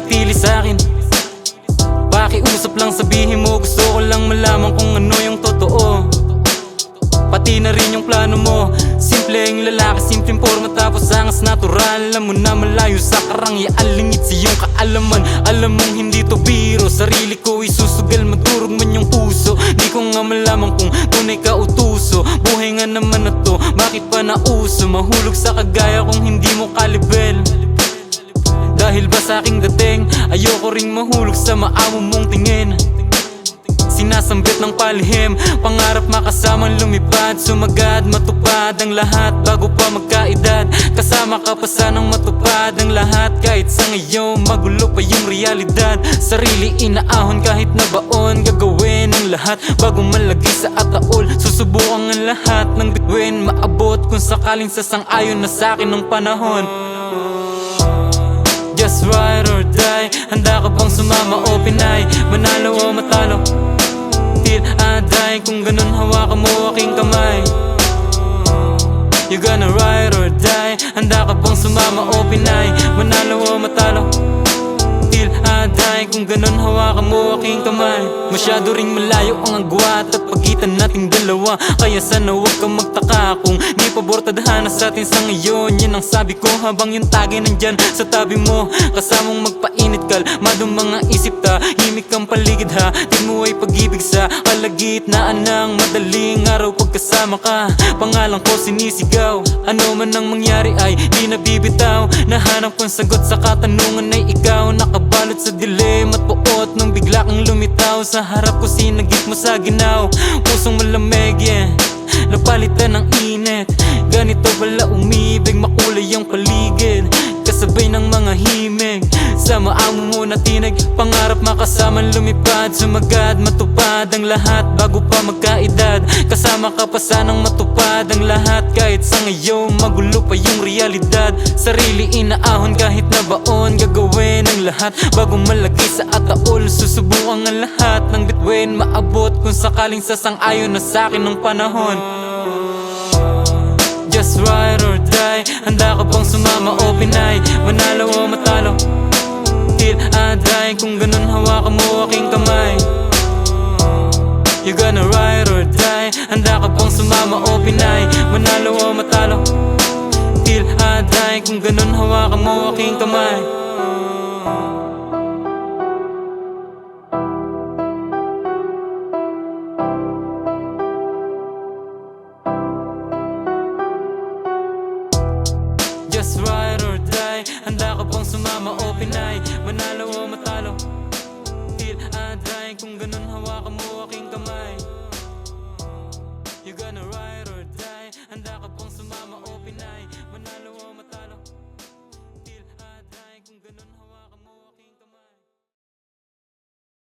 manatili sa'kin. Pakiusap lang, sabihin mo, gusto ko lang malaman kung ano yung totoo. Pati na rin yung plano mo. Simpleng lalaki, simpleng forma, tapos angas natural. Alam mo na malayo sa karangyaan, lingid sa iyong kaalaman. Alam mong hindi to biro, sarili ko isusugal, madurog man yung puso. Di ko nga malaman kung tunay ka utuso. Buhay nga naman na to, bakit pa nauso? Mahulog sa kagaya kung hindi mo kalibel. Dahil ba sa aking dating, ayoko ring mahulog sa maamo mong tingin. Sinasambit ng palihim, pangarap makasamang lumipad, sumagad, matupad ang lahat bago pa magkaedad. Kasama ka pa sanang matupad ang lahat, kahit sa ngayon magulo pa yung realidad. Sarili inaahon kahit na baon, gagawin ang lahat bago malagay sa ataol. Susubukan ang lahat ng bituin, maabot kung sakaling sasang-ayon na sa'kin ng panahon. Just ride or die, handa ka bang sumama o pinay? Manalo o matalo, till I die. Kung ganun hawakan mo aking kamay. You gonna ride or die, handa ka bang sumama o pinay? Manalo o matalo, till I die. Kung ganun hawakan mo aking kamay. Masyado ring malayo ang agwat at pagitan nating dalawa, kaya sana huwag kang magtaka kung di pabor tadhana sa atin sa ngayon. Yan ang sabi ko habang yung tagay nandyan sa tabi mo, kasamang magpainit kal madong mga isip ta. Himik ang paligid ha, di mo ay pag-ibig sa kalagitnaan ng madaling araw. Pagkasama ka, pangalan ko sinisigaw. Ano man ang mangyari ay di nabibitaw. Nahanap kong sagot sa katanungan ay ikaw. Nakabalot sa dilim at puot nung bigla kang lumitaw. Sa harap ko sinagip mo sa ginaw, pusong malamig, yeah, napalitan ng init. Ganito pala umibig, makulay ang paligid, kasabay ng mga himig. Sa maamo mo na tinag, pangarap makasamang lumipad, sumagad, matupad ang lahat bago pa magkaedad. Kasama ka pa sanang matupad ang lahat, kahit sa ngayon magulo pa yung realidad. Sarili inaahon kahit na baon, gagawin ang lahat bago malagay sa ataol. Susubukan ang lahat ng bituin, maabot kung sakaling sasang-ayon na sa'kin ng panahon. Just ride or die, handa ka bang sumama o pinay? Manalo o matalo, till I die. Kung ganun hawakan mo aking kamay. You gonna ride or die, handa ka bang sumama o pinay? Manalo o matalo, till I die. Kung ganun hawakan mo aking kamay. Just ride or die, handa ka bang sumama o pinay? Manalo o matalo, till I die. Kung ganun hawakan mo aking kamay.